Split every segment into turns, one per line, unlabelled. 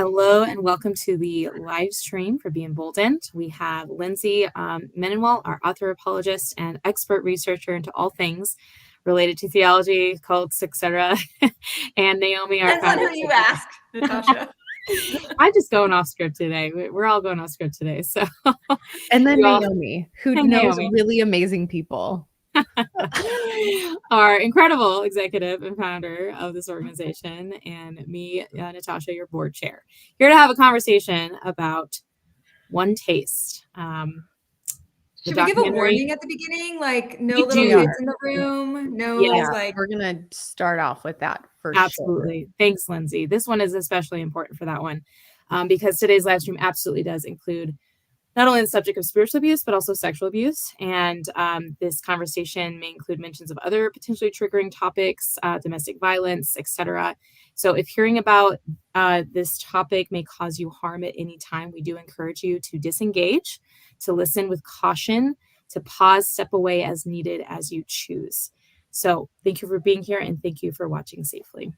Hello and welcome to the live stream for Be Emboldened. We have Lindsay Mendenwall, our author, apologist, and expert researcher into all things related to theology, cults, etc. and Naomi, our
Depends on
founder.
who you ask, Natasha.
I'm just going off script today. We're all going off script today. So,
and then Naomi, who knows
Naomi.
really amazing people.
Our incredible executive and founder of this organization, and me, Natasha, your board chair, here to have a conversation about OneTaste.
Should we give a warning at the beginning? Like, no little kids in the room. No, like
we're gonna start off with that for
absolutely.
Sure.
Thanks, Lindsay. This one is especially important for that one because today's live stream absolutely does include not only the subject of spiritual abuse, but also sexual abuse. And this conversation may include mentions of other potentially triggering topics, domestic violence, etc. So if hearing about this topic may cause you harm at any time, we do encourage you to disengage, to listen with caution, to pause, step away as needed as you choose. So thank you for being here and thank you for watching safely.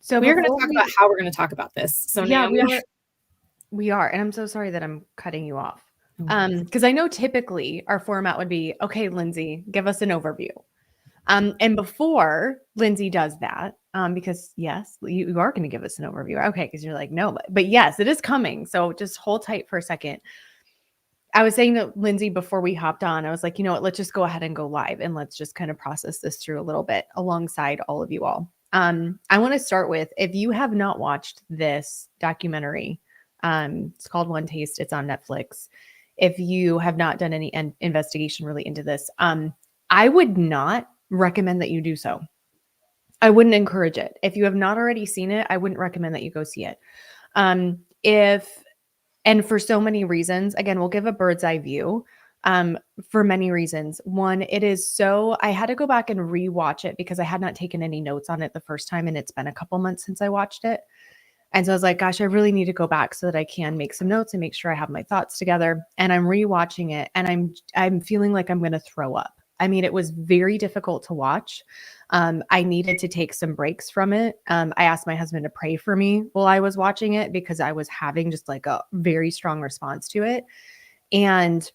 So we're going to talk about how we're going to talk about this. So
yeah,
Naomi,
we are. And I'm so sorry that I'm cutting you off. Because I know typically our format would be, okay, Lindsay, give us an overview. And before Lindsay does that, because yes, you are going to give us an overview. Okay, because you're like, no, but yes, it is coming. So just hold tight for a second. I was saying to Lindsay before we hopped on, I was like, you know what, let's just go ahead and go live and let's just kind of process this through a little bit alongside all of you all. I want to start with, if you have not watched this documentary, it's called OneTaste. It's on Netflix. If you have not done any investigation really into this, I would not recommend that you do so. I wouldn't encourage it. If you have not already seen it, I wouldn't recommend that you go see it. And for so many reasons, again, we'll give a bird's eye view for many reasons. One, I had to go back and rewatch it because I had not taken any notes on it the first time. And it's been a couple months since I watched it. And so I was like, gosh, I really need to go back so that I can make some notes and make sure I have my thoughts together. And I'm rewatching it and I'm feeling like I'm going to throw up. I mean, it was very difficult to watch. I needed to take some breaks from it. I asked my husband to pray for me while I was watching it because I was having just like a very strong response to it. And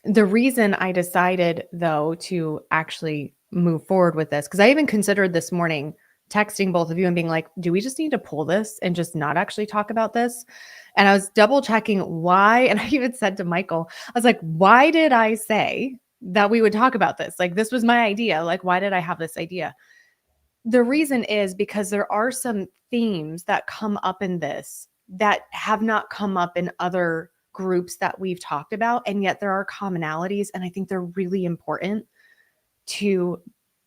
the reason I decided, though, to actually move forward with this, because I even considered this morning texting both of you and being like, do we just need to pull this and just not actually talk about this? And I was double checking why. And I even said to Michael, I was like, why did I say that we would talk about this? Like, this was my idea. Like, why did I have this idea? The reason is because there are some themes that come up in this that have not come up in other groups that we've talked about. And yet there are commonalities. And I think they're really important to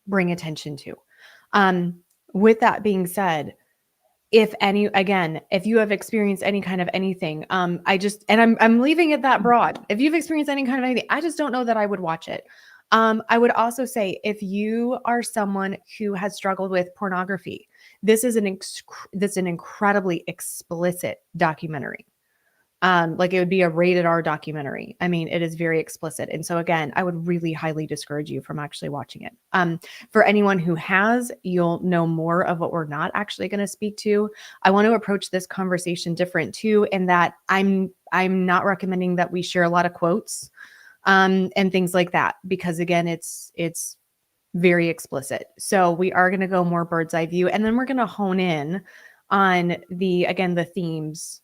bring attention to. With that being said, if you have experienced any kind of anything, I'm leaving it that broad. If you've experienced any kind of anything, I just don't know that I would watch it. I would also say, if you are someone who has struggled with pornography, this is an incredibly explicit documentary. Like it would be a rated R documentary. I mean, it is very explicit. And so again, I would really highly discourage you from actually watching it. For anyone who has, you'll know more of what we're not actually going to speak to. I want to approach this conversation different too, in that I'm not recommending that we share a lot of quotes and things like that, because again, it's very explicit. So we are going to go more bird's eye view, and then we're going to hone in on the themes,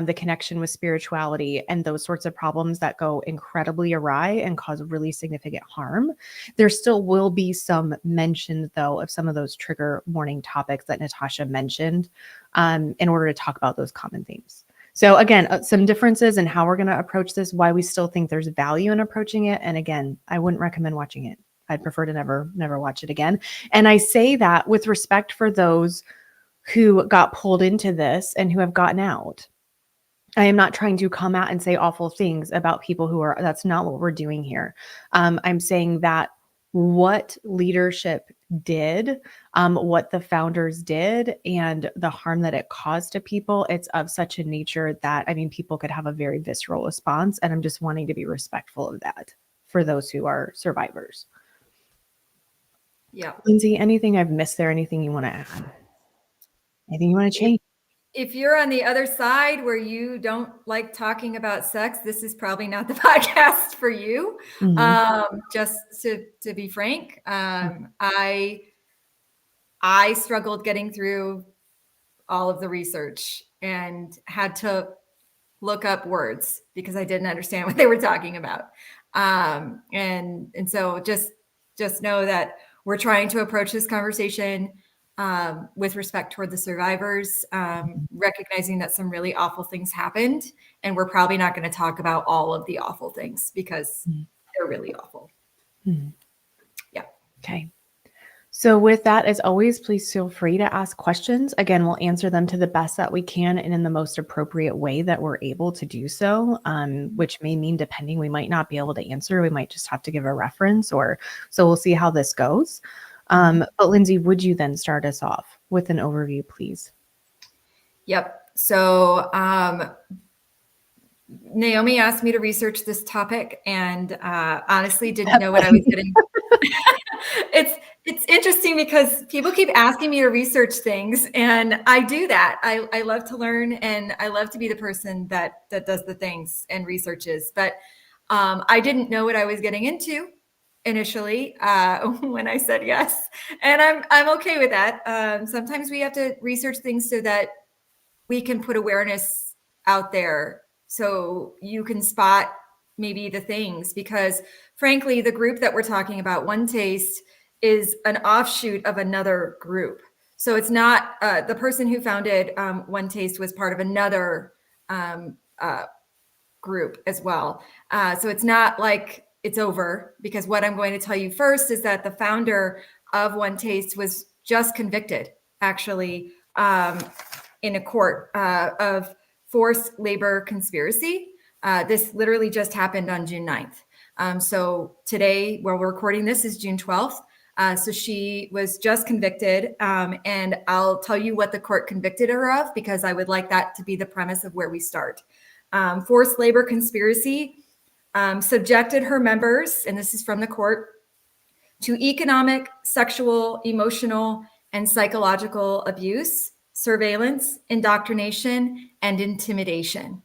the connection with spirituality and those sorts of problems that go incredibly awry and cause really significant harm. There still will be some mention, though, of some of those trigger warning topics that Natasha mentioned in order to talk about those common themes. So again, some differences in how we're going to approach this, why we still think there's value in approaching it. And again, I wouldn't recommend watching it. I'd prefer to never watch it again. And I say that with respect for those who got pulled into this and who have gotten out. I am not trying to come out and say awful things about people that's not what we're doing here. I'm saying that what leadership did, what the founders did, and the harm that it caused to people, it's of such a nature that, people could have a very visceral response. And I'm just wanting to be respectful of that for those who are survivors.
Yeah.
Lindsay, anything I've missed there? Anything you want to add? Anything you want to change?
If you're on the other side where you don't like talking about sex, this is probably not the podcast for you. Just to be frank, I struggled getting through all of the research and had to look up words because I didn't understand what they were talking about. And so just know that we're trying to approach this conversation with respect toward the survivors, recognizing that some really awful things happened, and we're probably not going to talk about all of the awful things because they're really awful. Yeah.
Okay. So with that, as always, please feel free to ask questions. Again, we'll answer them to the best that we can and in the most appropriate way that we're able to do so, which may mean, depending, we might not be able to answer. We might just have to give a reference, or so we'll see how this goes. But Lindsay, would you then start us off with an overview, please?
Yep. So Naomi asked me to research this topic, and honestly didn't know what I was getting. It's interesting because people keep asking me to research things, and I do that. I love to learn, and I love to be the person that does the things and researches. But I didn't know what I was getting into initially when I said yes, and I'm okay with that. Sometimes we have to research things so that we can put awareness out there, so you can spot maybe the things, because frankly, the group that we're talking about, OneTaste, is an offshoot of another group. So it's not the person who founded OneTaste was part of another group as well. So it's not like it's over, because what I'm going to tell you first is that the founder of OneTaste was just convicted, actually, in a court of forced labor conspiracy. This literally just happened on June 9th. So today, while we're recording this, is June 12th. So she was just convicted, and I'll tell you what the court convicted her of, because I would like that to be the premise of where we start. Forced labor conspiracy subjected her members, and this is from the court, to economic, sexual, emotional, and psychological abuse, surveillance, indoctrination, and intimidation.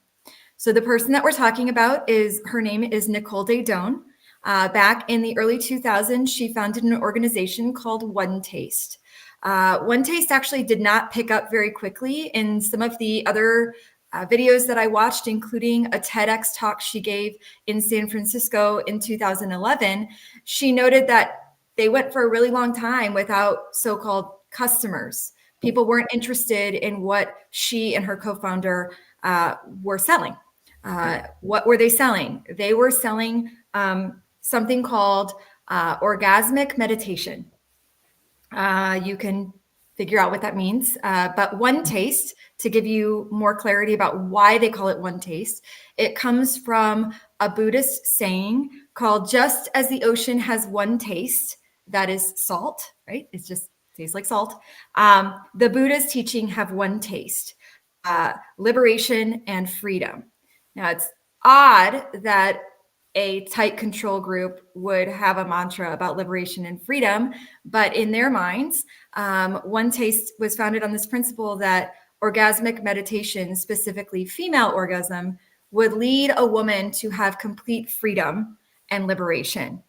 So the person that we're talking about her name is Nicole Daedone. Back in the early 2000s, she founded an organization called OneTaste. OneTaste actually did not pick up very quickly. In some of the other videos that I watched, including a TEDx talk she gave in San Francisco in 2011, she noted that they went for a really long time without so-called customers. People weren't interested in what she and her co-founder were selling. What were they selling? They were selling something called orgasmic meditation. You can figure out what that means. But OneTaste, to give you more clarity about why they call it OneTaste, it comes from a Buddhist saying called, "Just as the ocean has one taste, that is salt," right? It just tastes like salt. The Buddha's teaching have one taste, liberation and freedom. Now, it's odd that a tight control group would have a mantra about liberation and freedom, but in their minds, OneTaste was founded on this principle that orgasmic meditation, specifically female orgasm, would lead a woman to have complete freedom and liberation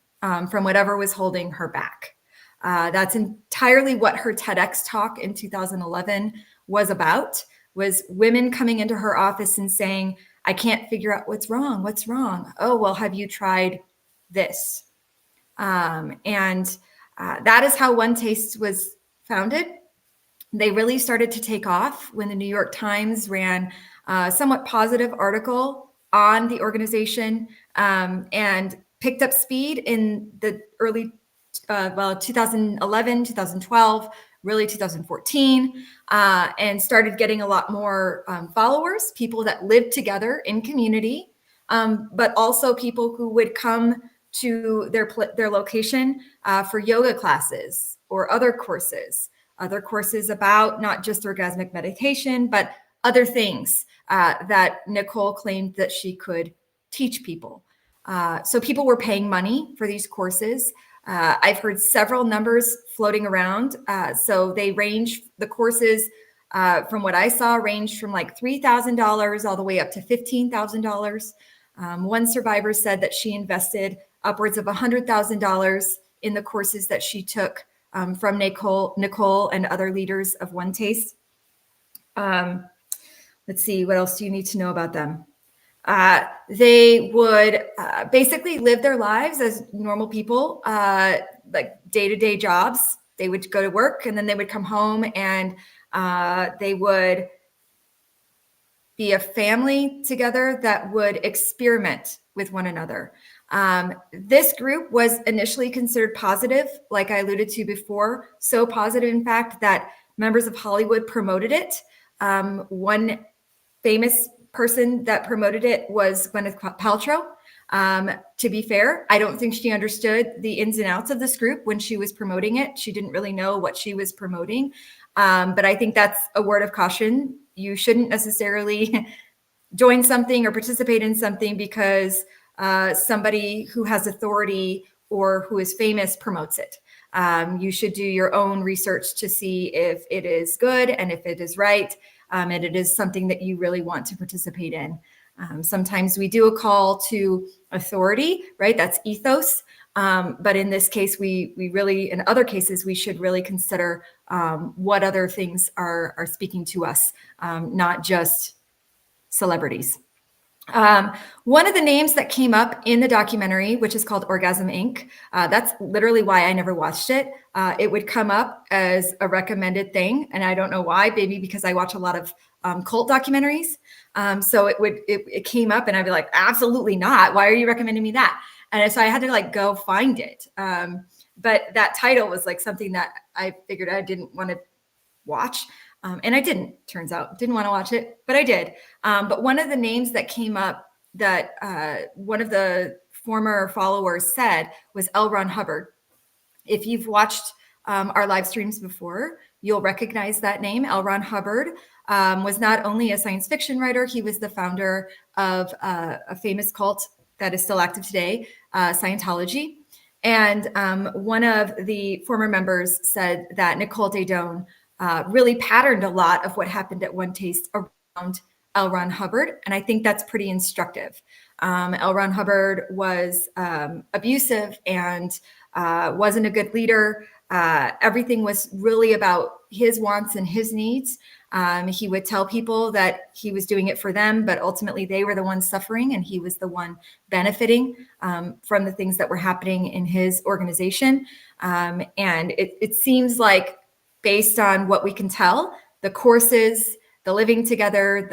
from whatever was holding her back. That's entirely what her TEDx talk in 2011 was about, was women coming into her office and saying, "I can't figure out what's wrong. What's wrong? Oh, well, have you tried this?" And that is how OneTaste was founded. They really started to take off when the New York Times ran a somewhat positive article on the organization, and picked up speed in the early 2011, 2012, really 2014, and started getting a lot more followers, people that lived together in community, but also people who would come to their location for yoga classes or other courses about not just orgasmic meditation, but other things that Nicole claimed that she could teach people. So people were paying money for these courses. I've heard several numbers floating around. So they range, the courses from what I saw, ranged from like $3,000 all the way up to $15,000. One survivor said that she invested upwards of $100,000 in the courses that she took from Nicole and other leaders of OneTaste. Let's see, what else do you need to know about them? They would basically live their lives as normal people, like day-to-day jobs. They would go to work and then they would come home, and they would be a family together that would experiment with one another. This group was initially considered positive, like I alluded to before, so positive, in fact, that members of Hollywood promoted it. One famous person that promoted it was Gwyneth Paltrow. To be fair, I don't think she understood the ins and outs of this group when she was promoting it. She didn't really know what she was promoting. But I think that's a word of caution. You shouldn't necessarily join something or participate in something because somebody who has authority or who is famous promotes it. You should do your own research to see if it is good and if it is right, and it is something that you really want to participate in. Sometimes we do a call to authority, right? That's ethos. But in this case, we really, in other cases, we should really consider what other things are speaking to us, not just celebrities. One of the names that came up in the documentary, which is called Orgasm Inc., that's literally why I never watched it. It would come up as a recommended thing, and I don't know why, maybe because I watch a lot of cult documentaries. So it came up and I'd be like, absolutely not. Why are you recommending me that? And so I had to like go find it. But that title was like something that I figured I didn't want to watch. And I didn't, turns out, didn't want to watch it, but I did. But one of the names that came up that one of the former followers said was L. Ron Hubbard. If you've watched our live streams before, you'll recognize that name. L. Ron Hubbard was not only a science fiction writer, he was the founder of a famous cult that is still active today, Scientology. And one of the former members said that Nicole Daedone really patterned a lot of what happened at OneTaste around L. Ron Hubbard. And I think that's pretty instructive. L. Ron Hubbard was abusive and wasn't a good leader. Everything was really about his wants and his needs. He would tell people that he was doing it for them, but ultimately they were the ones suffering and he was the one benefiting from the things that were happening in his organization. And it seems like, based on what we can tell, the courses, the living together,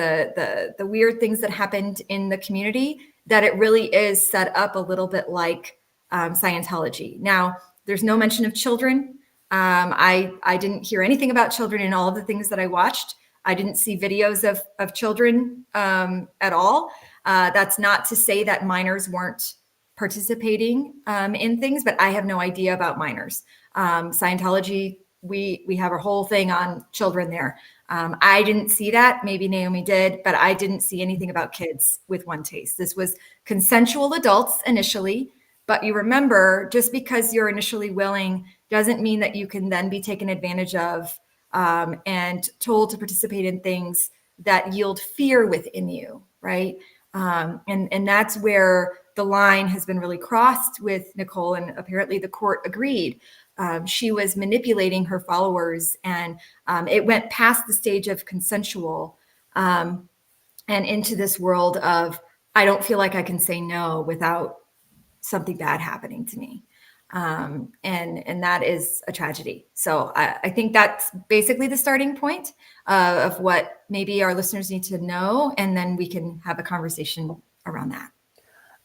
the weird things that happened in the community, that it really is set up a little bit like Scientology. Now, there's no mention of children. I didn't hear anything about children in all of the things that I watched. I didn't see videos of children at all. That's not to say that minors weren't participating in things, but I have no idea about minors. Scientology, we have a whole thing on children there. I didn't see that. Maybe Naomi did, but I didn't see anything about kids with OneTaste. This was consensual adults initially, but you remember, just because you're initially willing doesn't mean that you can then be taken advantage of and told to participate in things that yield fear within you, right? And that's where the line has been really crossed with Nicole, and apparently the court agreed. She was manipulating her followers, and it went past the stage of consensual and into this world of, I don't feel like I can say no without something bad happening to me. And that is a tragedy. So I think that's basically the starting point of what maybe our listeners need to know, and then we can have a conversation around that.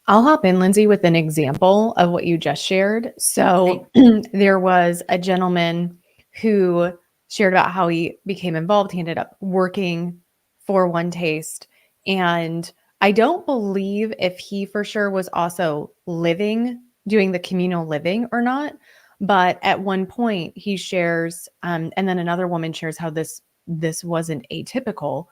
I'll hop in, Lindsay, with an example of what you just shared. So there was a gentleman who shared about how he became involved. He ended up working for OneTaste. And I don't believe if he for sure was also doing the communal living or not. But at one point he shares, and then another woman shares how this wasn't atypical.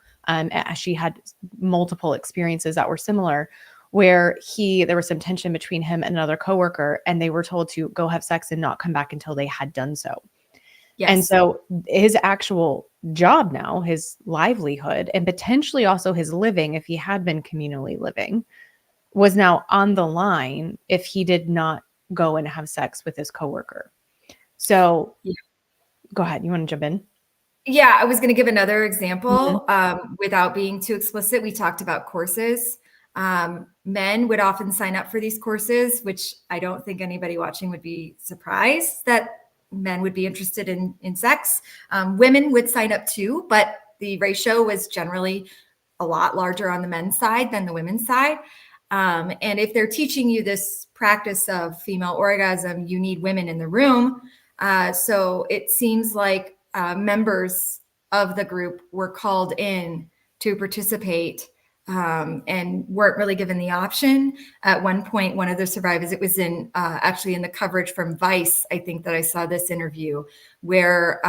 She had multiple experiences that were similar, where there was some tension between him and another coworker, and they were told to go have sex and not come back until they had done so. And
Yes.
so his actual job now, his livelihood, and potentially also his living, if he had been communally living, was now on the line if he did not go and have sex with his coworker. So
Yeah.
go ahead. You want to jump in?
Yeah, I was going to give another
Mhm.
example without being too explicit. We talked about courses. Men would often sign up for these courses, which I don't think anybody watching would be surprised that men would be interested in sex. Women would sign up too, but the ratio was generally a lot larger on the men's side than the women's side. And if they're teaching you this practice of female orgasm, you need women in the room. So it seems like members of the group were called in to participate and weren't really given the option. At one point, one of the survivors, it was in actually in the coverage from Vice, I think that I saw this interview where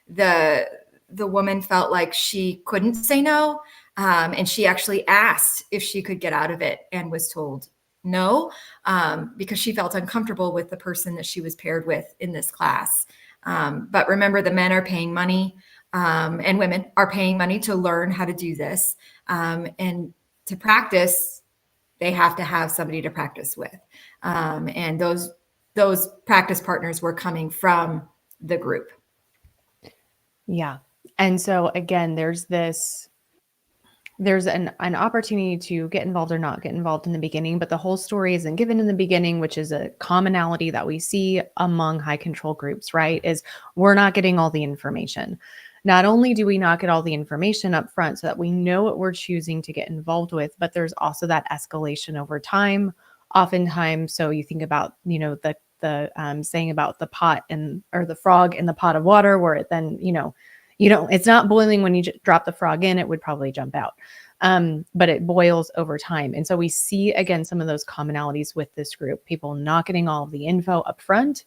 the woman felt like she couldn't say no, and she actually asked if she could get out of it and was told no, because she felt uncomfortable with the person that she was paired with in this class. But remember, the men are paying money and women are paying money to learn how to do this. And to practice, they have to have somebody to practice with. And those practice partners were coming from the group.
Yeah. And so again, there's an opportunity to get involved or not get involved in the beginning, but the whole story isn't given in the beginning, which is a commonality that we see among high control groups, right? Is we're not getting all the information. Not only do we not get all the information up front so that we know what we're choosing to get involved with, but there's also that escalation over time. Oftentimes, so you think about, the saying about the pot and or the frog in the pot of water, where it then, it's not boiling when you drop the frog in, it would probably jump out. But it boils over time. And so we see, again, some of those commonalities with this group, people not getting all of the info up front.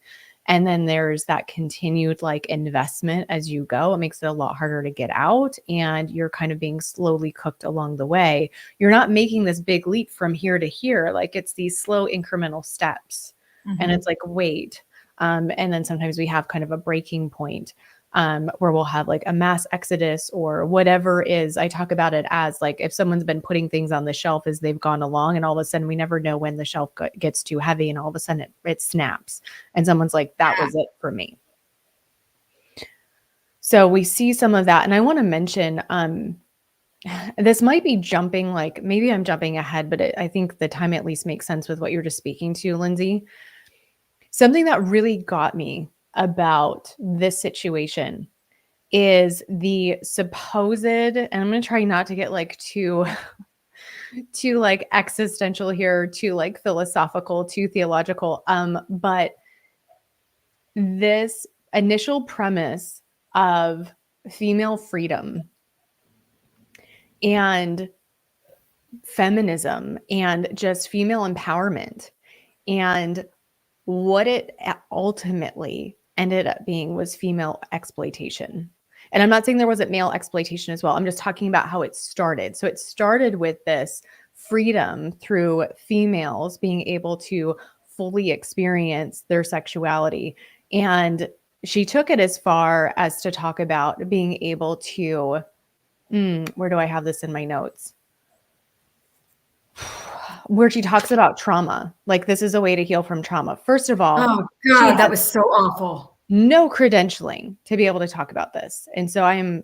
And then there's that continued like investment as you go. It makes it a lot harder to get out. And you're kind of being slowly cooked along the way. You're not making this big leap from here to here. Like it's these slow incremental steps. And it's like, wait. And then sometimes we have kind of a breaking point where we'll have like a mass exodus or whatever is. I talk about it as like if someone's been putting things on the shelf as they've gone along, and all of a sudden we never know when the shelf gets too heavy, and all of a sudden it snaps, and someone's like, that was it for me. So we see some of that. And I want to mention, this might be jumping, like maybe I'm jumping ahead, but I think the time at least makes sense with what you're just speaking to, Lindsay. Something that really got me about this situation is the supposed, and I'm going to try not to get like too like existential here, too like philosophical, too theological, but this initial premise of female freedom and feminism and just female empowerment, and what it ultimately ended up being was female exploitation. And I'm not saying there wasn't male exploitation as well. I'm just talking about how it started. So it started with this freedom through females being able to fully experience their sexuality. And she took it as far as to talk about being able to, where do I have this in my notes? Where she talks about trauma. Like this is a way to heal from trauma. First of all,
Oh
she
God, that
has
was so awful.
no credentialing to be able to talk about this. And so I'm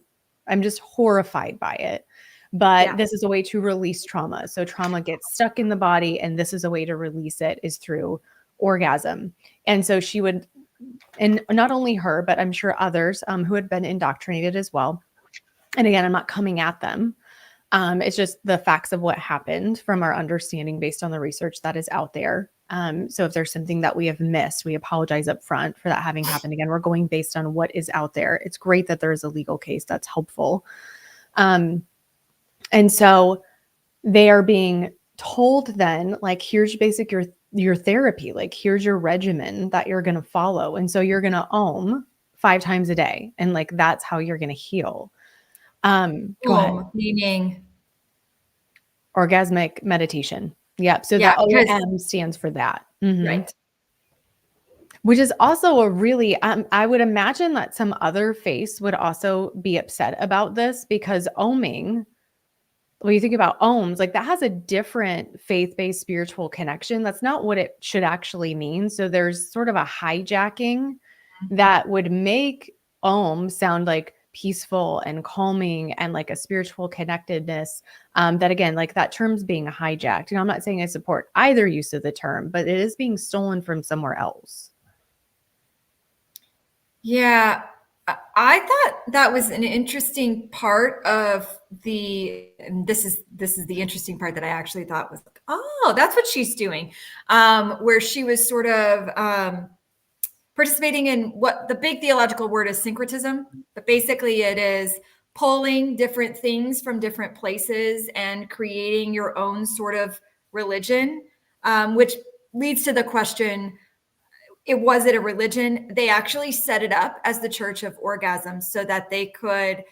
just horrified by it. But
Yeah.
this is a way to release trauma. So trauma gets stuck in the body, and this is a way to release it is through orgasm. And so she would, and not only her, but I'm sure others who had been indoctrinated as well. And again, I'm not coming at them. It's just the facts of what happened from our understanding based on the research that is out there. So if there's something that we have missed, we apologize up front for that having happened. Again, we're going based on what is out there. It's great that there is a legal case that's helpful. And so they are being told then, like, here's your therapy, like here's your regimen that you're going to follow. And so you're going to om 5 times a day. And like, that's how you're going to heal. Go ahead.
Meaning
Orgasmic meditation. Yep. So
yeah,
the
because
OM stands for that. Mhm.
right.
Which is also a really, I would imagine that some other faiths would also be upset about this, because oming, when you think about ohms, like that has a different faith-based spiritual connection. That's not what it should actually mean. So there's sort of a hijacking that would make Om sound like peaceful and calming and like a spiritual connectedness. That again, like that term's being hijacked. I'm not saying I support either use of the term, but it is being stolen from somewhere else.
Yeah, I thought that was an interesting part of and this is the interesting part that I actually thought was like, oh, that's what she's doing, where she was sort of participating in what the big theological word is syncretism, but basically it is pulling different things from different places and creating your own sort of religion, which leads to the question, was it a religion? They actually set it up as the Church of Orgasm so that they could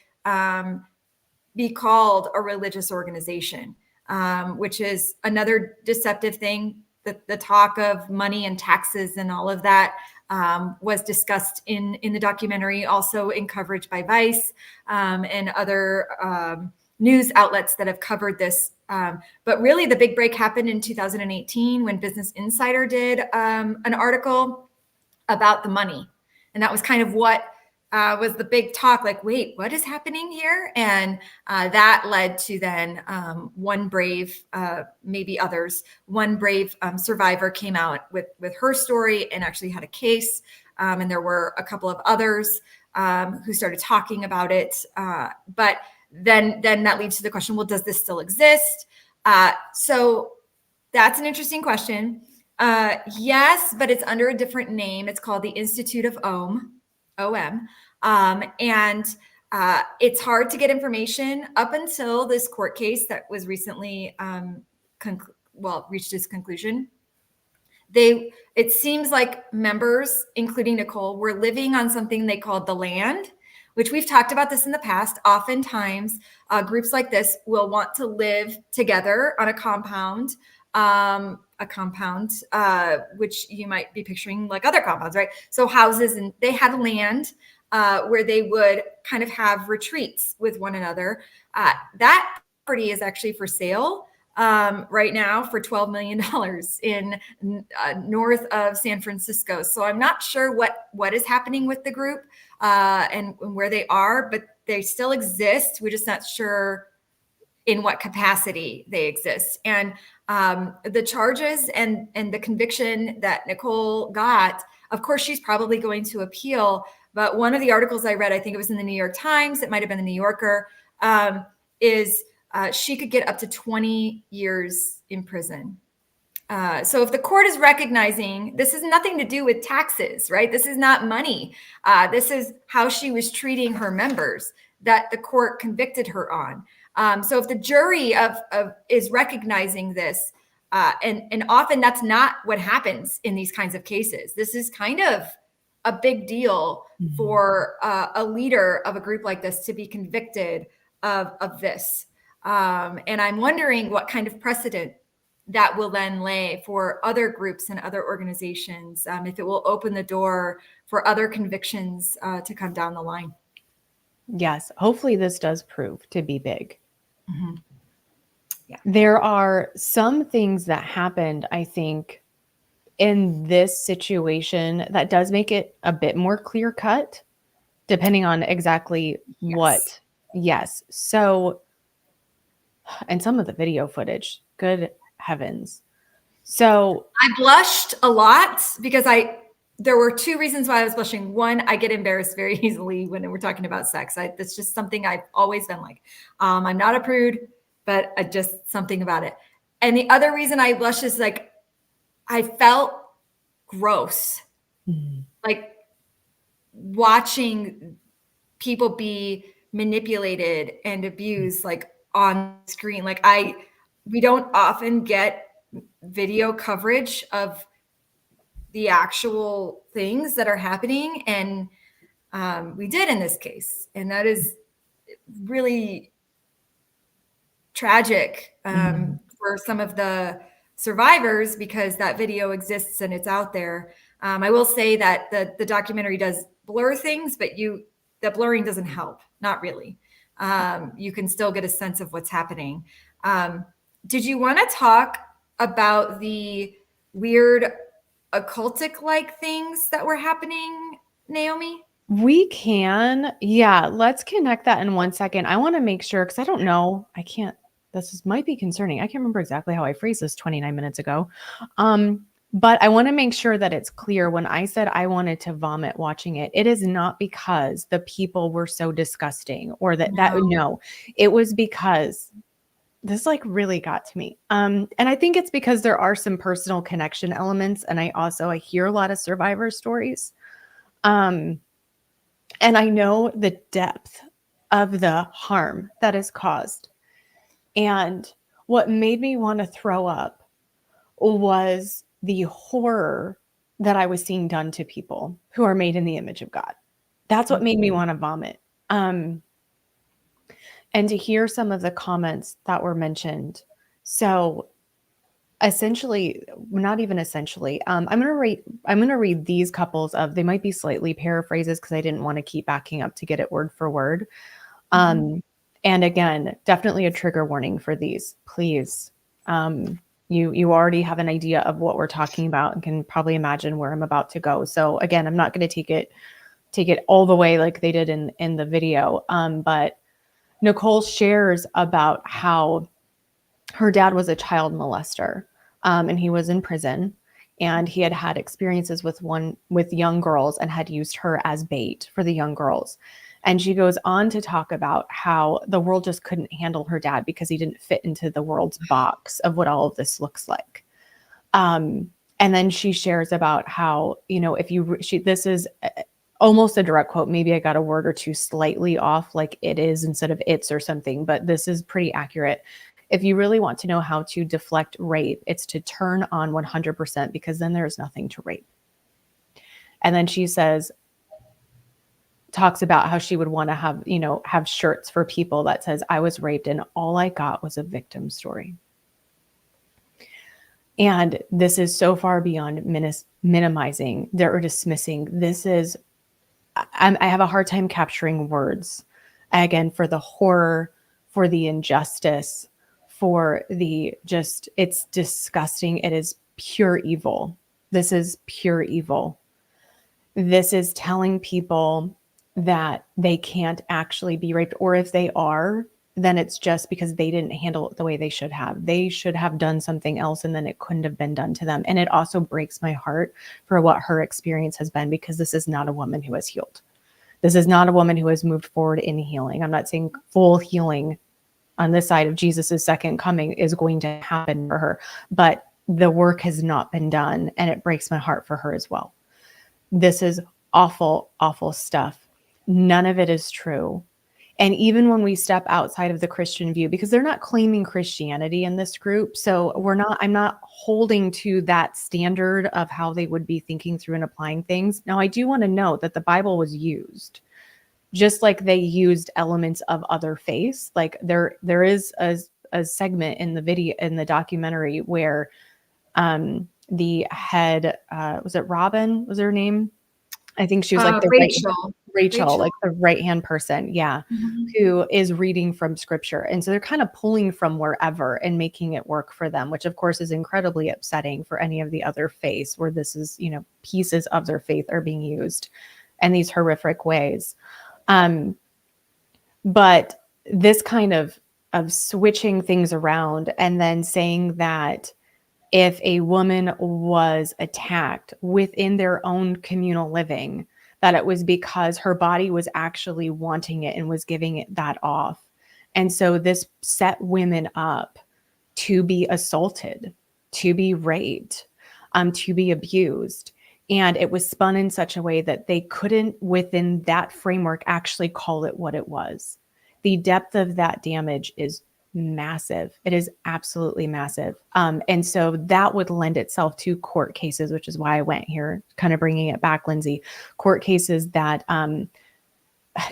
be called a religious organization, which is another deceptive thing. The talk of money and taxes and all of that was discussed in the documentary, also in coverage by Vice and other news outlets that have covered this. But really, the big break happened in 2018 when Business Insider did an article about the money. And that was kind of what was the big talk, like, wait, what is happening here? And that led to then one brave, maybe others, one brave survivor came out with her story and actually had a case. And there were a couple of others who started talking about it. But then that leads to the question, well, does this still exist? So that's an interesting question. Yes, but it's under a different name. It's called the Institute of OM. And it's hard to get information up until this court case that was recently reached its conclusion. It seems like members, including Nicole, were living on something they called the land, which we've talked about this in the past. Oftentimes, groups like this will want to live together on a compound, which you might be picturing like other compounds, right? So houses, and they had land where they would kind of have retreats with one another. That property is actually for sale right now for $12 million in north of San Francisco. So I'm not sure what is happening with the group and where they are, but they still exist. We're just not sure in what capacity they exist. And the charges and the conviction that Nicole got, of course, she's probably going to appeal. But one of the articles I read, I think it was in the New York Times, it might have been the New Yorker, is she could get up to 20 years in prison. So if the court is recognizing this has nothing to do with taxes, right? This is not money. This is how she was treating her members that the court convicted her on. So if the jury is recognizing this, and often that's not what happens in these kinds of cases. This is kind of a big deal for a leader of a group like this to be convicted of this. And I'm wondering what kind of precedent that will then lay for other groups and other organizations, if it will open the door for other convictions to come down the line.
Yes, hopefully this does prove to be big.
Mm-hmm. Yeah.
There are some things that happened, I think, in this situation that does make it a bit more clear cut, depending on exactly what. Yes. So, and some of the video footage, good heavens. So
I blushed a lot because there were two reasons why I was blushing. One, I get embarrassed very easily when we're talking about sex. That's just something I've always been like. I'm not a prude, but just something about it. And the other reason I blush is like, I felt gross. Like watching people be manipulated and abused like on screen. Like we don't often get video coverage of the actual things that are happening. And we did in this case. And that is really tragic for some of the survivors because that video exists and it's out there. I will say that the documentary does blur things, but the blurring doesn't help. Not really. You can still get a sense of what's happening. Did you want to talk about the weird occultic-like things that were happening, Naomi?
We can. Yeah, let's connect that in 1 second. I want to make sure, because I don't know. Might be concerning. I can't remember exactly how I phrased this 29 minutes ago. But I want to make sure that it's clear when I said I wanted to vomit watching it, it is not because the people were so disgusting or no, it was because this like really got to me. And I think it's because there are some personal connection elements. And I hear a lot of survivor stories. And I know the depth of the harm that is caused. And what made me want to throw up was the horror that I was seeing done to people who are made in the image of God. That's what made me want to vomit. And to hear some of the comments that were mentioned. So essentially, not even essentially, I'm going to read these couples they might be slightly paraphrases because I didn't want to keep backing up to get it word for word. And again, definitely a trigger warning for these, please. You already have an idea of what we're talking about and can probably imagine where I'm about to go. So again, I'm not going to take it all the way like they did in the video. But Nicole shares about how her dad was a child molester, and he was in prison, and he had experiences with young girls and had used her as bait for the young girls. And she goes on to talk about how the world just couldn't handle her dad because he didn't fit into the world's box of what all of this looks like. And then she shares about how, this is almost a direct quote. Maybe I got a word or two slightly off, like it is instead of it's or something, but this is pretty accurate. If you really want to know how to deflect rape, it's to turn on 100% because then there's nothing to rape. And then she talks about how she would want to have shirts for people that says, I was raped and all I got was a victim story. And this is so far beyond minimizing or dismissing. I have a hard time capturing words, again, for the horror, for the injustice, for it's disgusting. It is pure evil. This is pure evil. This is telling people that they can't actually be raped, or if they are, then it's just because they didn't handle it the way they should have. They should have done something else, and then it couldn't have been done to them. And it also breaks my heart for what her experience has been, because this is not a woman who has healed. This is not a woman who has moved forward in healing. I'm not saying full healing on this side of Jesus's second coming is going to happen for her, but the work has not been done, and it breaks my heart for her as well. This is awful, awful stuff. None of it is true. And even when we step outside of the Christian view, because they're not claiming Christianity in this group, so I'm not holding to that standard of how they would be thinking through and applying things. Now, I do want to note that the Bible was used, just like they used elements of other faiths. Like there is a segment in the video, in the documentary, where the head, was it Robin? Was her name? I think she was like Rachel, like the right-hand person. Yeah. Mm-hmm. Who is reading from scripture. And so they're kind of pulling from wherever and making it work for them, which of course is incredibly upsetting for any of the other faiths where this is, pieces of their faith are being used in these horrific ways. But this kind of switching things around and then saying that if a woman was attacked within their own communal living, that it was because her body was actually wanting it and was giving it that off. And so this set women up to be assaulted, to be raped, to be abused. And it was spun in such a way that they couldn't, within that framework, actually call it what it was. The depth of that damage is massive. It is absolutely massive. And so that would lend itself to court cases, which is why I went here, kind of bringing it back, Lindsay. Court cases that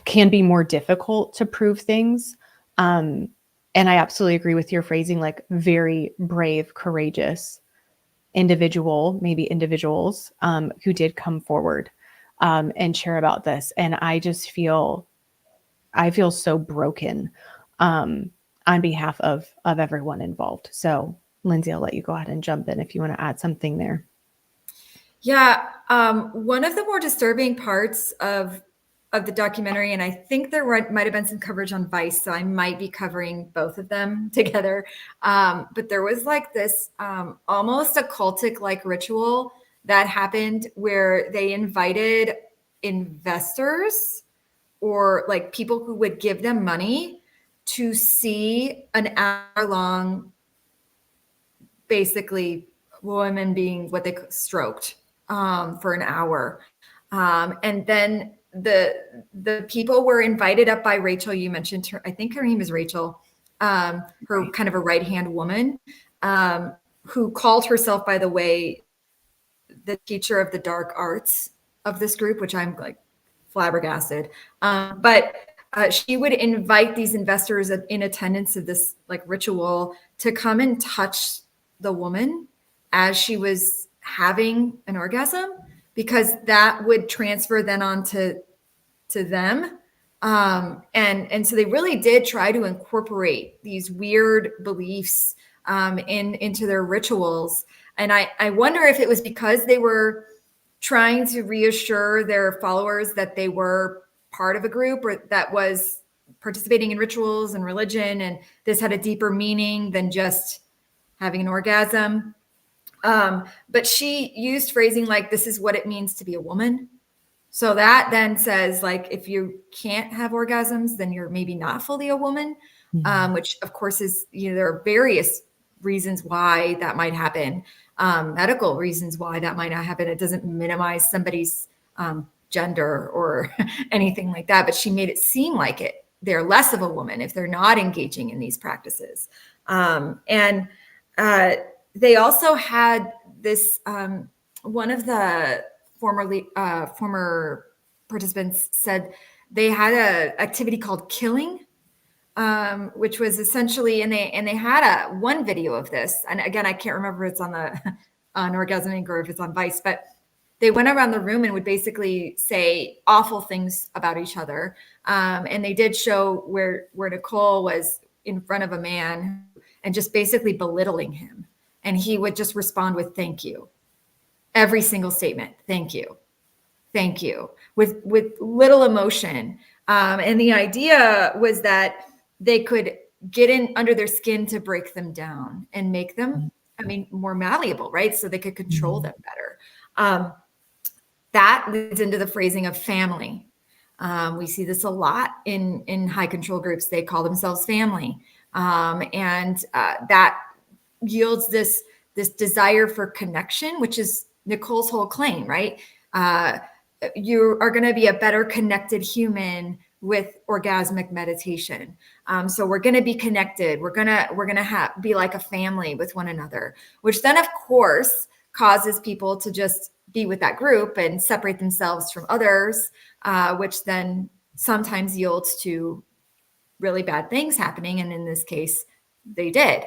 can be more difficult to prove things. And I absolutely agree with your phrasing, like very brave, courageous individual, maybe individuals who did come forward and share about this. And I feel so broken on behalf of everyone involved. So Lindsay, I'll let you go ahead and jump in if you want to add something there.
Yeah, one of the more disturbing parts of the documentary, and I think there might have been some coverage on Vice, so I might be covering both of them together. But there was like this almost a cultic like ritual that happened where they invited investors or like people who would give them money to see an hour long, basically women being what they stroked for an hour. And then the people were invited up by Rachel. You mentioned her, I think her name is Rachel, her kind of a right-hand woman, who called herself, by the way, the teacher of the dark arts of this group, which I'm like flabbergasted. But she would invite these investors in attendance of this like ritual to come and touch the woman as she was having an orgasm, because that would transfer then on to them. And so they really did try to incorporate these weird beliefs into their rituals. And I wonder if it was because they were trying to reassure their followers that they were part of a group or that was participating in rituals and religion, and this had a deeper meaning than just having an orgasm. But she used phrasing like, this is what it means to be a woman. So that then says, like, if you can't have orgasms, then you're maybe not fully a woman, which of course is, there are various reasons why that might happen, medical reasons why that might not happen. It doesn't minimize somebody's gender or anything like that, but she made it seem like they're less of a woman if they're not engaging in these practices. And they also had this, one of the former participants said they had an activity called killing, which was essentially, and they had one video of this. And again, I can't remember if it's on on Orgasm Inc. or if it's on Vice, but they went around the room and would basically say awful things about each other. And they did show where Nicole was in front of a man and just basically belittling him. And he would just respond with, thank you. Every single statement, thank you, with little emotion. And the idea was that they could get in under their skin to break them down and make them, more malleable, right? So they could control them better. That leads into the phrasing of family. We see this a lot in high control groups. They call themselves family. And that yields this desire for connection, which is Nicole's whole claim, right? You are going to be a better connected human with orgasmic meditation. So we're going to be connected. We're going to be like a family with one another, which then of course causes people to just be with that group and separate themselves from others, which then sometimes yields to really bad things happening. And in this case, they did.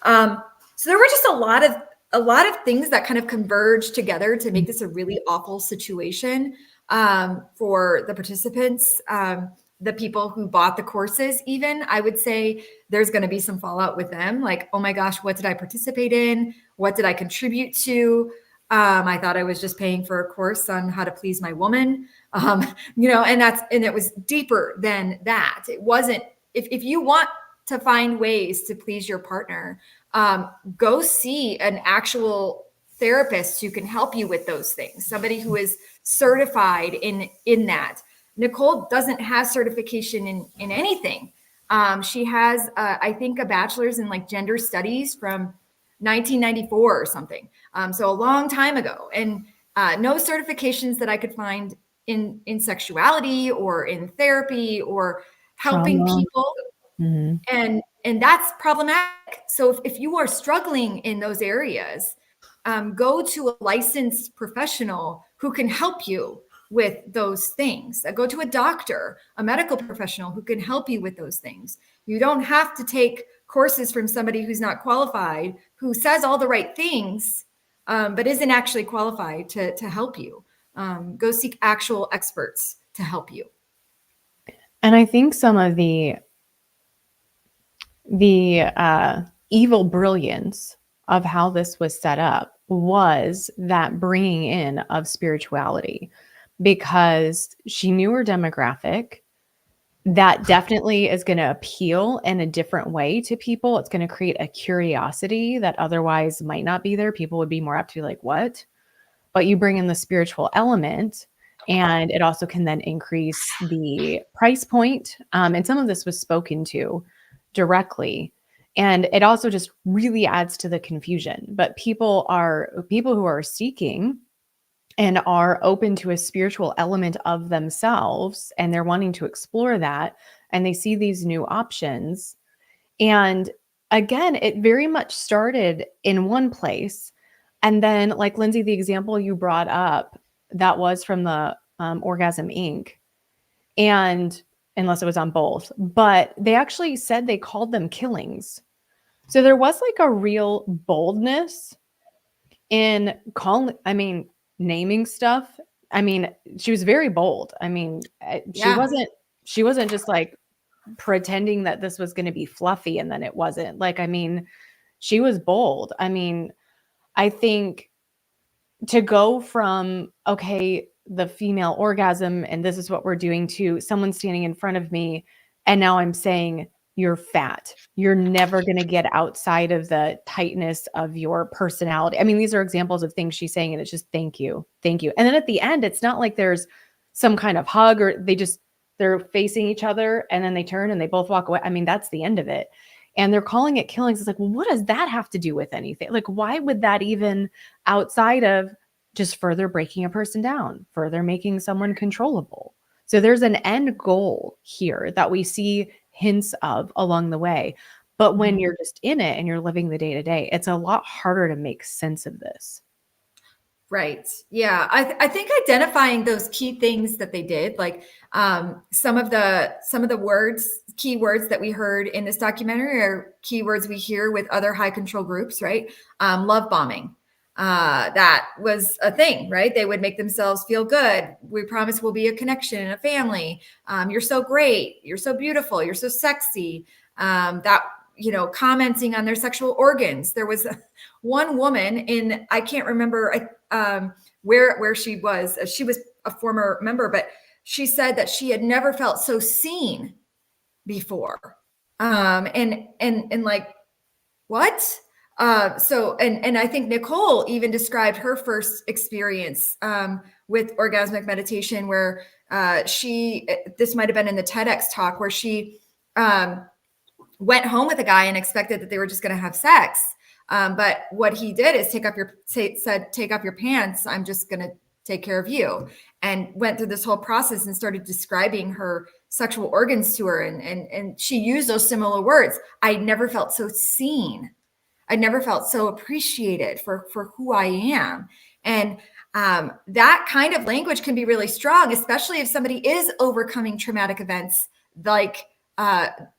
So there were just a lot of things that kind of converged together to make this a really awful situation for the participants, the people who bought the courses. Even I would say there's going to be some fallout with them. Like, oh my gosh, what did I participate in? What did I contribute to? I thought I was just paying for a course on how to please my woman, and it was deeper than that. It wasn't. If you want to find ways to please your partner, go see an actual therapist who can help you with those things. Somebody who is certified in that. Nicole doesn't have certification in anything. She has, I think, a bachelor's in like gender studies from 1994 or something. So a long time ago, and no certifications that I could find in sexuality or in therapy or helping people. And that's problematic. So if you are struggling in those areas, go to a licensed professional who can help you with those things. Go to a doctor, a medical professional who can help you with those things. You don't have to take courses from somebody who's not qualified, who says all the right things, but isn't actually qualified to help you. Go seek actual experts to help you.
And I think some of the evil brilliance of how this was set up was that bringing in of spirituality, because she knew her demographic. That definitely is going to appeal in a different way to people. It's going to create a curiosity that otherwise might not be there. People would be more apt to be like, what? But you bring in the spiritual element, and it also can then increase the price point. And some of this was spoken to directly. And it also just really adds to the confusion. But people who are seeking and are open to a spiritual element of themselves, and they're wanting to explore that, and they see these new options. And again, it very much started in one place. And then, like Lindsay, the example you brought up, that was from the Orgasm Inc. And unless it was on both, but they actually said they called them killings. So there was like a real boldness in naming stuff. I mean, she was very bold. I mean,
Yeah.
she wasn't just like pretending that this was going to be fluffy and then it wasn't. Like, I mean, she was bold. I mean, I think to go from, okay, the female orgasm and this is what we're doing, to someone standing in front of me and now I'm saying, you're fat. You're never going to get outside of the tightness of your personality. I mean, these are examples of things she's saying, and it's just, thank you. Thank you. And then at the end, it's not like there's some kind of hug, or they're facing each other and then they turn and they both walk away. I mean, that's the end of it. And they're calling it killings. It's like, well, what does that have to do with anything? Like, why would that even, outside of just further breaking a person down, further making someone controllable? So there's an end goal here that we see hints of along the way. But when you're just in it and you're living the day to day, it's a lot harder to make sense of this.
Right. Yeah. I think identifying those key things that they did, like some of the key words that we heard in this documentary are keywords we hear with other high control groups, right? Love bombing. That was a thing, right? They would make themselves feel good. We promise we'll be a connection and a family. You're so great. You're so beautiful. You're so sexy. Commenting on their sexual organs. There was one woman I can't remember where she was. She was a former member, but she said that she had never felt so seen before. And like, what? And I think Nicole even described her first experience with orgasmic meditation, where this might've been in the TEDx talk, where she went home with a guy and expected that they were just going to have sex. But what he did is take off your pants. I'm just going to take care of you. And went through this whole process and started describing her sexual organs to her. And she used those similar words. I never felt so seen. I never felt so appreciated for who I am. And that kind of language can be really strong, especially if somebody is overcoming traumatic events like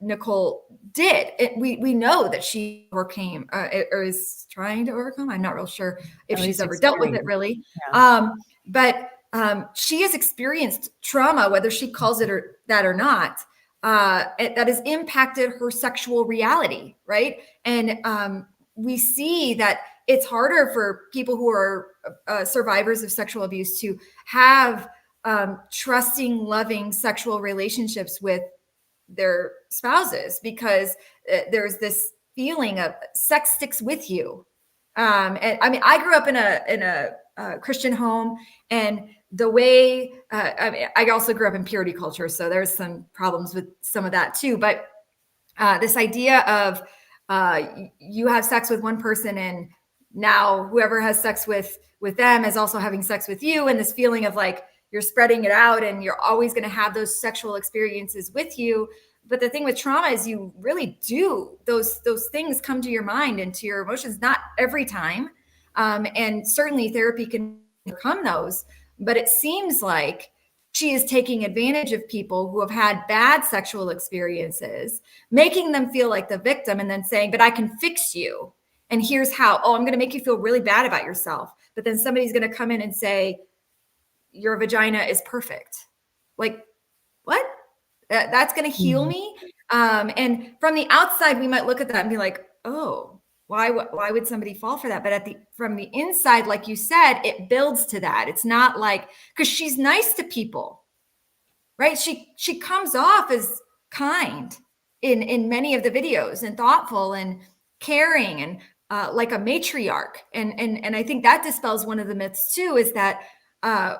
Nicole did. We know that she overcame or is trying to overcome. I'm not real sure if she's ever dealt with it really. Yeah. But she has experienced trauma, whether she calls it that or not, that has impacted her sexual reality, right? And we see that it's harder for people who are survivors of sexual abuse to have trusting, loving sexual relationships with their spouses, because there's this feeling of sex sticks with you. And I mean, I grew up in a Christian home, and the way I also grew up in purity culture, so there's some problems with some of that too. But this idea of you have sex with one person, and now whoever has sex with them is also having sex with you, and this feeling of like you're spreading it out and you're always going to have those sexual experiences with you. But the thing with trauma is you really do, those things come to your mind and to your emotions, not every time. And certainly therapy can overcome those. But it seems like she is taking advantage of people who have had bad sexual experiences, making them feel like the victim, and then saying, but I can fix you. And here's how. Oh, I'm going to make you feel really bad about yourself. But then somebody's going to come in and say, your vagina is perfect. Like, what? That's going to heal me? And from the outside, we might look at that and be like, oh, why would somebody fall for that? But from the inside, like you said, it builds to that. It's not like, because she's nice to people, right? She comes off as kind in many of the videos, and thoughtful and caring, and like a matriarch. And I think that dispels one of the myths too, is that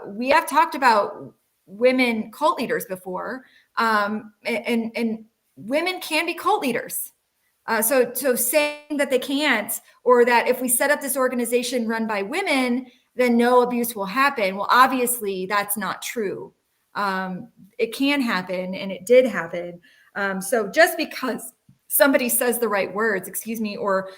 we have talked about women cult leaders before, and women can be cult leaders. So saying that they can't, or that if we set up this organization run by women, then no abuse will happen. Well, obviously that's not true. It can happen, and it did happen. So just because somebody says the right words, or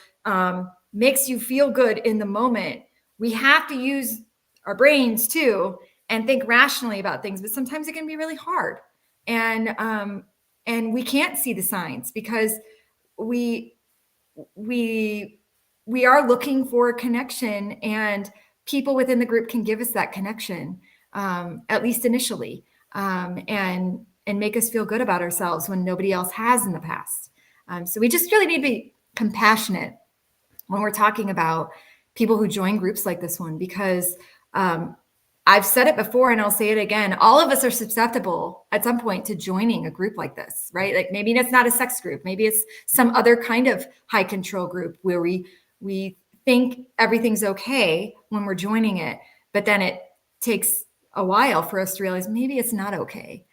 makes you feel good in the moment, we have to use our brains too and think rationally about things. But sometimes it can be really hard, and we can't see the signs because we are looking for a connection, and people within the group can give us that connection, at least initially, and make us feel good about ourselves when nobody else has in the past. So we just really need to be compassionate when we're talking about people who join groups like this one, because I've said it before and I'll say it again. All of us are susceptible at some point to joining a group like this, right? Like maybe it's not a sex group. Maybe it's some other kind of high control group where we think everything's okay when we're joining it, but then it takes a while for us to realize maybe it's not okay.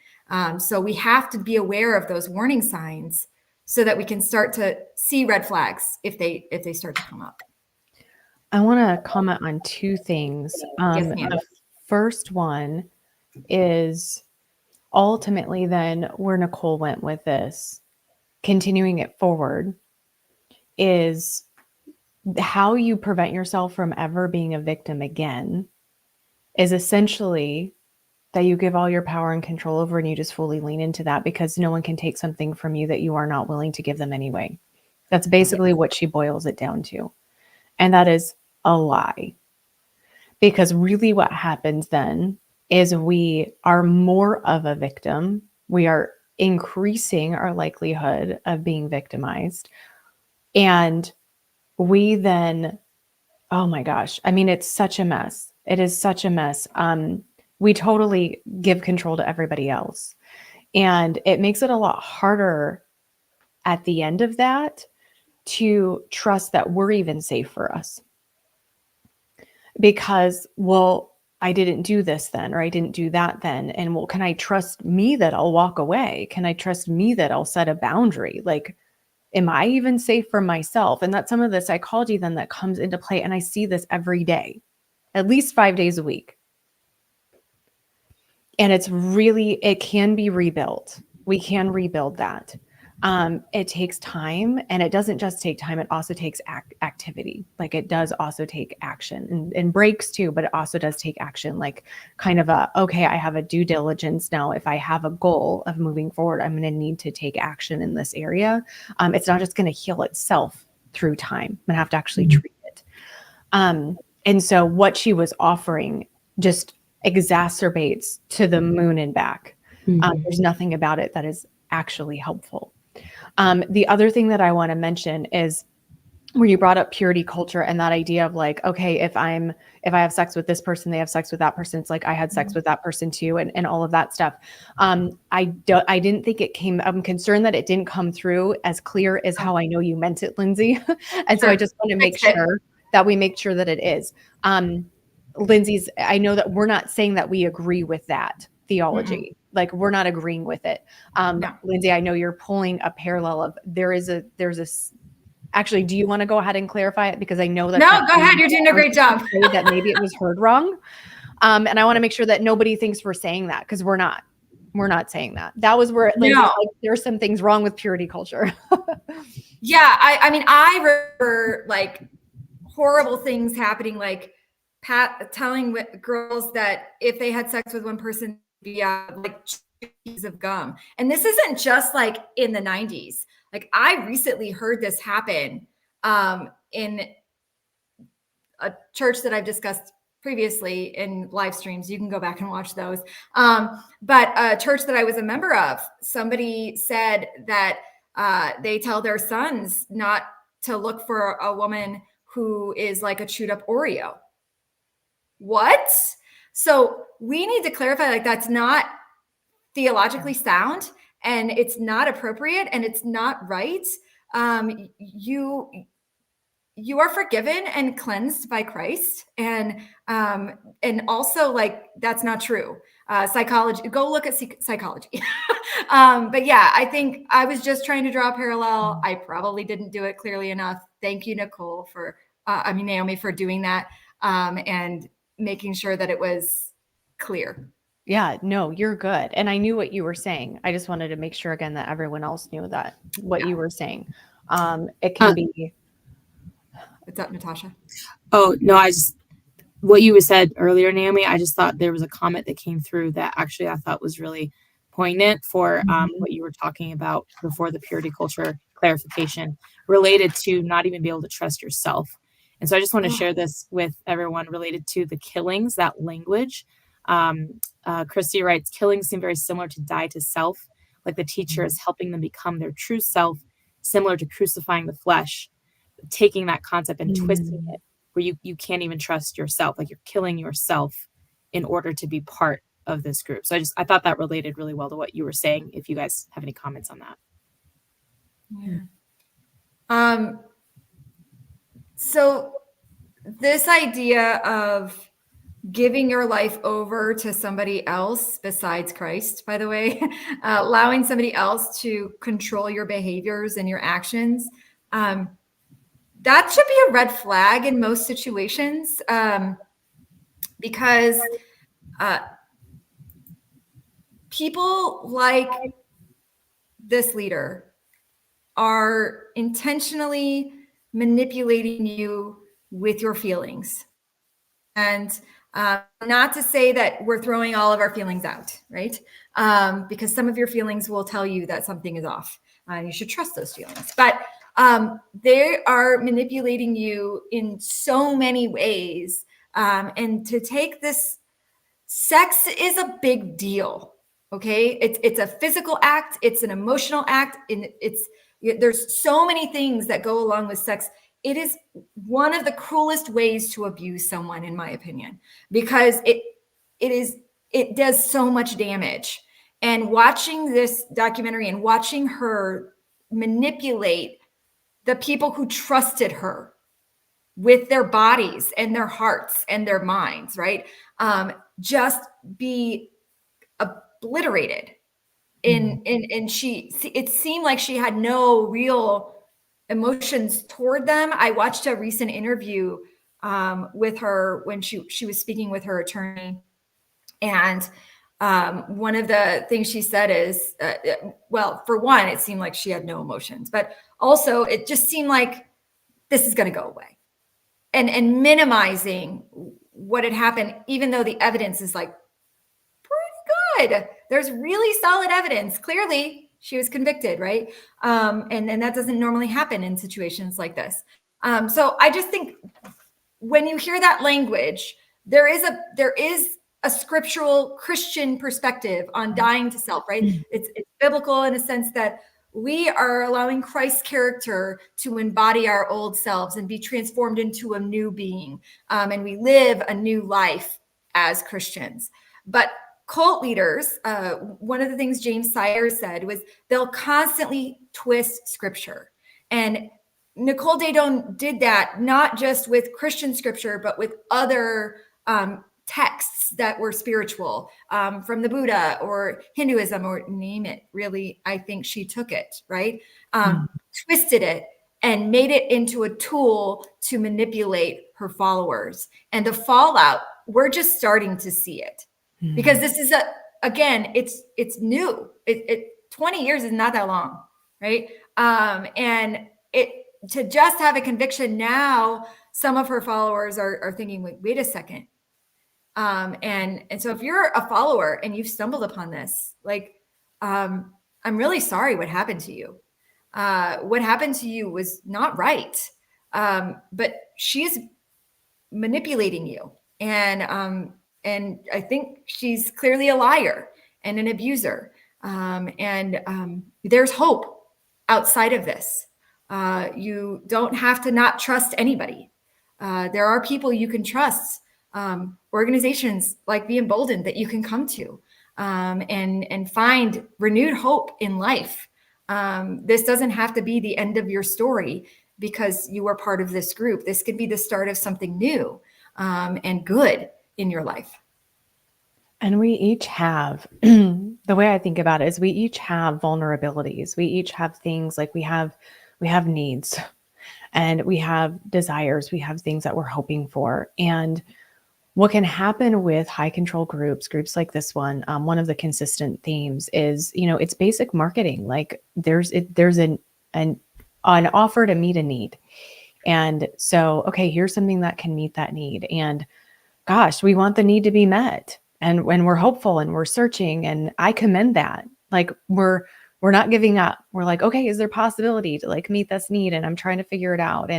So we have to be aware of those warning signs so that we can start to see red flags if they start to come up.
I want to comment on two things.
Yes, ma'am.
The first one is ultimately then where Nicole went with this, continuing it forward, is how you prevent yourself from ever being a victim again is essentially that you give all your power and control over, and you just fully lean into that, because no one can take something from you that you are not willing to give them anyway. That's basically what she boils it down to. And that is a lie. Because really what happens then is we are more of a victim. We are increasing our likelihood of being victimized. And we then, oh my gosh, I mean, it's such a mess. It is such a mess. We totally give control to everybody else. And it makes it a lot harder at the end of that to trust that we're even safe for us. Because, well, I didn't do this then, or I didn't do that then. And well, can I trust me that I'll walk away? Can I trust me that I'll set a boundary? Like, am I even safe for myself? And that's some of the psychology then that comes into play. And I see this every day, at least 5 days a week. And it can be rebuilt. We can rebuild that. It takes time, and it doesn't just take time. It also takes activity. Like, it does also take action and breaks too, but it also does take action. Like, kind of okay, I have a due diligence now. If I have a goal of moving forward, I'm going to need to take action in this area. It's not just going to heal itself through time. I'm going to have to actually treat it. And so what she was offering just exacerbates to the moon and back. There's nothing about it that is actually helpful. The other thing that I want to mention is where you brought up purity culture and that idea of like, okay, if I have sex with this person, they have sex with that person. It's like I had sex with that person too, and all of that stuff. I didn't think it came. I'm concerned that it didn't come through as clear as how I know you meant it, Lindsay. And so I just want to make sure that we make sure that it is. Lindsay's, I know that we're not saying that we agree with that theology. Like, we're not agreeing with it.
No.
Lindsay, I know you're pulling a parallel of there's a actually, do you want to go ahead and clarify it? Because I know that.
No, go ahead. You're doing a great job.
That maybe it was heard wrong. And I want to make sure that nobody thinks we're saying that, because we're not. We're not saying that. That was where Lindsay, like, there's some things wrong with purity culture.
Yeah. I mean, I remember like horrible things happening. Like, telling girls that if they had sex with one person, be like pieces of gum. And this isn't just like in the 90s. Like I recently heard this happen in a church that I've discussed previously in live streams. You can go back and watch those. But a church that I was a member of, somebody said that they tell their sons not to look for a woman who is like a chewed up Oreo. What? So we need to clarify, like, that's not theologically sound, and it's not appropriate, and it's not right. You are forgiven and cleansed by Christ, and also, like, that's not true. Psychology, go look at psychology. But yeah, I think I was just trying to draw a parallel. I probably didn't do it clearly enough. Thank you, Nicole, Naomi, for doing that, and making sure that it was clear.
Yeah, no, you're good. And I knew what you were saying. I just wanted to make sure again that everyone else knew that what you were saying. It can be.
What's up, Natasha?
Oh, no, what you said earlier, Naomi, I just thought there was a comment that came through that actually I thought was really poignant for what you were talking about before the purity culture clarification, related to not even be able to trust yourself. And so I just want to share this with everyone related to the killings, that language. Christy writes, killings seem very similar to die to self, like the teacher is helping them become their true self, similar to crucifying the flesh, taking that concept and twisting it where you can't even trust yourself, like you're killing yourself in order to be part of this group. So I thought that related really well to what you were saying, if you guys have any comments on that.
Yeah. So this idea of giving your life over to somebody else besides Christ, by the way, allowing somebody else to control your behaviors and your actions, that should be a red flag in most situations, because people like this leader are intentionally manipulating you with your feelings. And not to say that we're throwing all of our feelings out, right? Because some of your feelings will tell you that something is off. You should trust those feelings. But they are manipulating you in so many ways. And to take this, sex is a big deal. Okay, it's a physical act, it's an emotional act, and there's so many things that go along with sex. It is one of the cruelest ways to abuse someone, in my opinion, because it does so much damage. And watching this documentary and watching her manipulate the people who trusted her with their bodies and their hearts and their minds, right? Just be obliterated. And it seemed like she had no real emotions toward them. I watched a recent interview with her when she was speaking with her attorney, and one of the things she said is, well, for one, it seemed like she had no emotions, but also it just seemed like this is going to go away, and minimizing what had happened, even though the evidence is like pretty good. There's really solid evidence. Clearly, she was convicted, right? And that doesn't normally happen in situations like this. So I just think when you hear that language, there is a scriptural Christian perspective on dying to self, right? It's biblical in a sense that we are allowing Christ's character to embody our old selves and be transformed into a new being. And we live a new life as Christians. But cult leaders, one of the things James Sires said was they'll constantly twist scripture. And Nicole Daedone did that, not just with Christian scripture, but with other texts that were spiritual, from the Buddha or Hinduism or name it. Really, I think she took it, right? Twisted it and made it into a tool to manipulate her followers. And the fallout, we're just starting to see it. Because this is it's new. 20 years is not that long, right? And to just have a conviction now some of her followers are thinking, wait a second. And so if you're a follower and you've stumbled upon this, like, I'm really sorry what happened to you. What happened to you was not right. But she's manipulating you. And I think she's clearly a liar and an abuser. There's hope outside of this. You don't have to not trust anybody. There are people you can trust, organizations like Be Emboldened that you can come to, and find renewed hope in life. This doesn't have to be the end of your story because you are part of this group. This could be the start of something new, and good in your life.
And we each have, the way I think about it is we each have vulnerabilities. We each have things like we have needs and we have desires. We have things that we're hoping for. And what can happen with high control groups like this one, one of the consistent themes is, it's basic marketing. Like there's an offer to meet a need. And so, okay, here's something that can meet that need. And gosh, we want the need to be met. And when we're hopeful and we're searching, and I commend that, like we're not giving up. We're like, okay, is there possibility to like meet this need? And I'm trying to figure it out.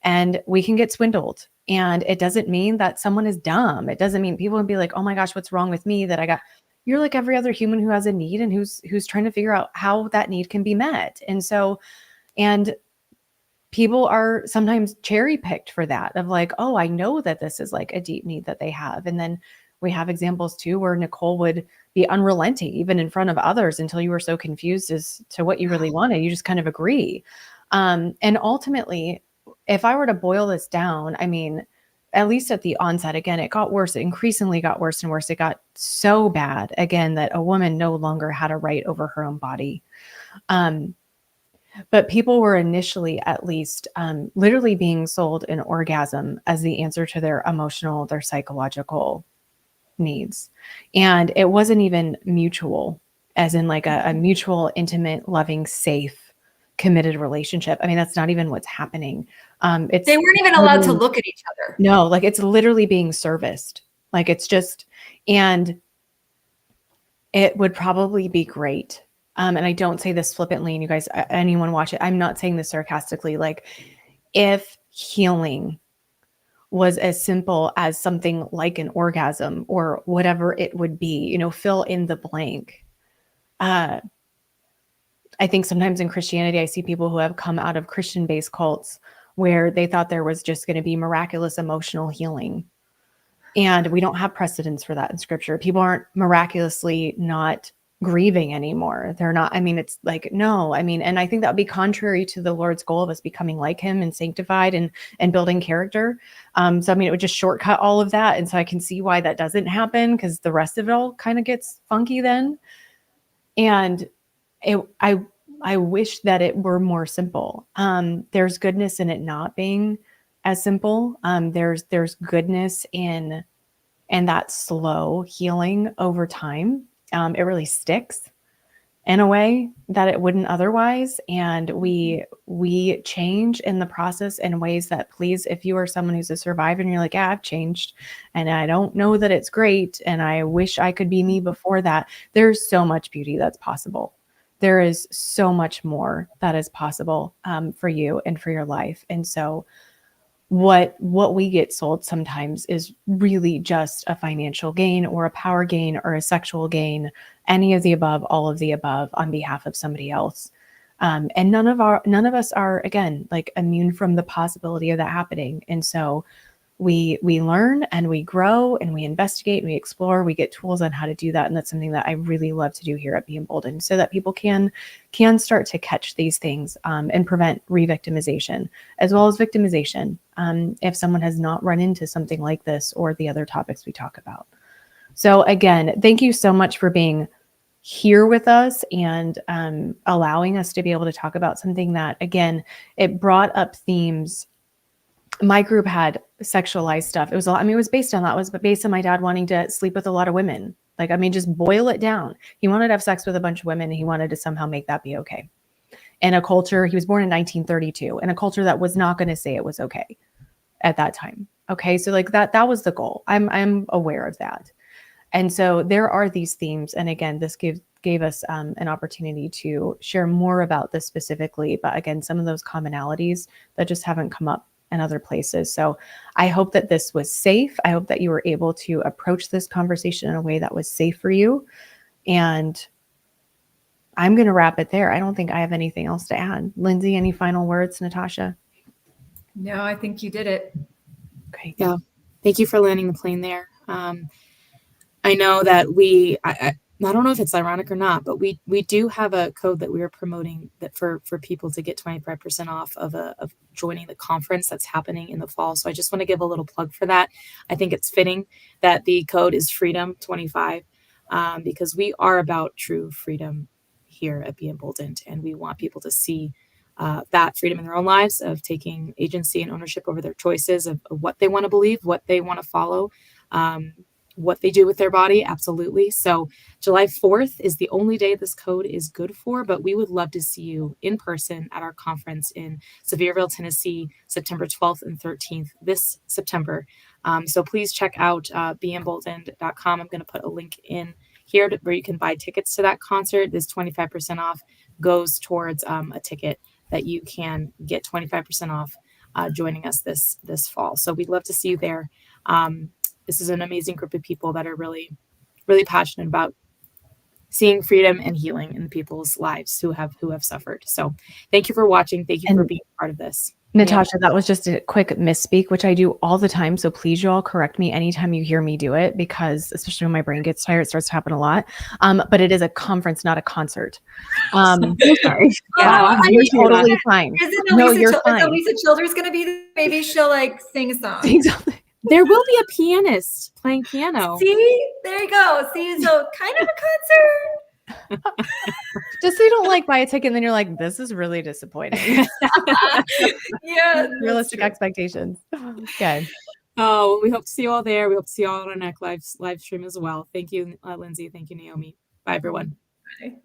And we can get swindled. And it doesn't mean that someone is dumb. It doesn't mean people would be like, oh my gosh, what's wrong with me that I got, you're like every other human who has a need and who's trying to figure out how that need can be met. And people are sometimes cherry picked for that of like, oh, I know that this is like a deep need that they have. And then we have examples too, where Nicole would be unrelenting even in front of others until you were so confused as to what you really wanted. You just kind of agree. And ultimately, if I were to boil this down, I mean, at least at the onset, again, it got worse. It increasingly got worse and worse. It got so bad, again, that a woman no longer had a right over her own body. But people were initially, at least, literally being sold an orgasm as the answer to their emotional, their psychological needs. And it wasn't even mutual, as in like a mutual, intimate, loving, safe, committed relationship. I mean, that's not even what's happening.
They weren't even allowed to look at each other.
No, like it's literally being serviced. Like it's just, and it would probably be great. And I don't say this flippantly, and you guys, anyone watch it, I'm not saying this sarcastically. Like if healing was as simple as something like an orgasm or whatever it would be, fill in the blank. I think sometimes in Christianity, I see people who have come out of Christian-based cults where they thought there was just going to be miraculous emotional healing. And we don't have precedents for that in scripture. People aren't miraculously not grieving anymore. They're not, I mean, it's like, no, I mean, and I think that would be contrary to the Lord's goal of us becoming like him and sanctified and building character. So, I mean, it would just shortcut all of that. And so I can see why that doesn't happen, because the rest of it all kind of gets funky then. And I wish that it were more simple. There's goodness in it not being as simple. There's goodness in that slow healing over time. It really sticks in a way that it wouldn't otherwise. And we change in the process in ways that, please, if you are someone who's a survivor and you're like, yeah, I've changed and I don't know that it's great and I wish I could be me before that, there's so much beauty that's possible. There is so much more that is possible for you and for your life. And so what we get sold sometimes is really just a financial gain or a power gain or a sexual gain, any of the above, all of the above on behalf of somebody else. And none of us are, again, like immune from the possibility of that happening. And so we learn and we grow and we investigate and we explore, we get tools on how to do that. And that's something that I really love to do here at Be Emboldened, so that people can start to catch these things and prevent re-victimization as well as victimization if someone has not run into something like this or the other topics we talk about. So again, thank you so much for being here with us and allowing us to be able to talk about something that, again, it brought up themes. My group had sexualized stuff. It was it was based on that. It was based on my dad wanting to sleep with a lot of women. Like, I mean, just boil it down. He wanted to have sex with a bunch of women and he wanted to somehow make that be okay. In a culture, he was born in 1932, in a culture that was not going to say it was okay. at that time. Okay. So like that was the goal. I'm aware of that. And so there are these themes. And again, this gave us an opportunity to share more about this specifically. But again, some of those commonalities that just haven't come up in other places. So I hope that this was safe. I hope that you were able to approach this conversation in a way that was safe for you. And I'm going to wrap it there. I don't think I have anything else to add. Lindsay, any final words, Natasha?
No, I think you did it.
Great.
Yeah. Thank you for landing the plane there. I know that I don't know if it's ironic or not, but we do have a code that we are promoting that for people to get 25% off of joining the conference that's happening in the fall. So I just want to give a little plug for that. I think it's fitting that the code is freedom25 because we are about true freedom here at Be Emboldened, and we want people to see that freedom in their own lives of taking agency and ownership over their choices of what they want to believe, what they want to follow. What they do with their body, absolutely. So July 4th is the only day this code is good for, but we would love to see you in person at our conference in Sevierville, Tennessee, September 12th and 13th this September. So please check out beemboldened.com. I'm going to put a link in here where you can buy tickets to that concert. This 25% off goes towards a ticket that you can get 25% off joining us this fall. So we'd love to see you there. This is an amazing group of people that are really, really passionate about seeing freedom and healing in people's lives who have suffered. So thank you for watching. Thank you for being part of this.
Natasha, that was just a quick misspeak, which I do all the time. So please, you all correct me anytime you hear me do it, because especially when my brain gets tired, it starts to happen a lot. But it is a conference, not a concert.
Sorry.
Wow,
you're totally fine.
No, you're fine. Is Lisa Childers going to be there? Maybe she'll like sing a song.
There will be a pianist playing piano.
See, there you go. See, so kind of a concert.
Just so you don't like buy a ticket and then you're like, this is really disappointing.
Yeah.
Realistic expectations. Okay.
Oh, we hope to see you all there. We hope to see you all on our next live stream as well. Thank you, Lindsay. Thank you, Naomi. Bye, everyone.
Bye.